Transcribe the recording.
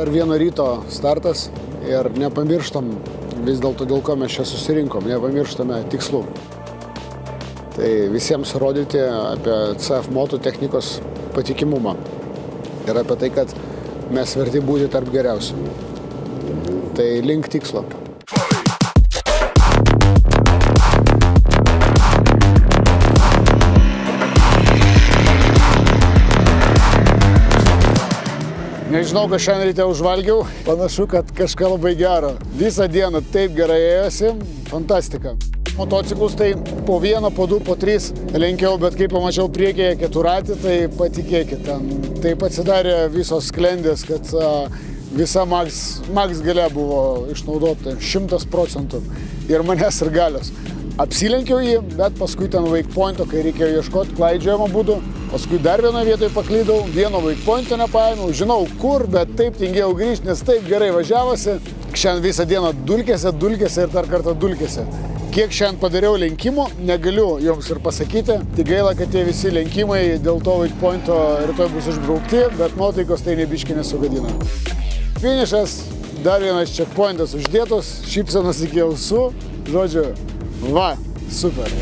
Dar vieno ryto startas ir nepamirštam vis dėlto, dėl ko mes čia susirinkom, nepamirštame tikslų. Tai visiems rodyti apie CF Moto technikos patikimumą ir apie tai, kad mes verti būti tarp geriausių. Tai link tikslo. Nežinau, ką šiandien ryte užvalgiau, panašu, kad kažką labai gero. Visą dieną taip gerai ėjosi, fantastika. Motociklus tai po vieną, po du, po tris lenkiau, bet kai pamačiau priekyje keturatį, tai patikėkit, taip atsidarė visos sklendės, kad visa Max galia buvo išnaudota 100% ir manęs ir galios. Apsilenkiau jį, bet paskui ten wakepointo, kai reikėjo ieškoti klaidžiojimo būdų. Paskui dar vienoje vietoje paklydau, vieno wakepointo nepaėmiau, žinau kur, bet taip tingėjau grįžti, nes taip gerai važiavosi. Šiandien visą dieną dulkėse ir dar kartą dulkėse. Kiek šiandien padariau lenkimų, negaliu jums ir pasakyti. Tik gaila, kad tie visi lenkimai dėl to wakepointo rytoj bus išbraukti, bet nuotaikos tai nebiškai nesugadina. Finišas, dar vienas checkpointas uždėtos, šypsenas iki ausų, žodžiu, va, super.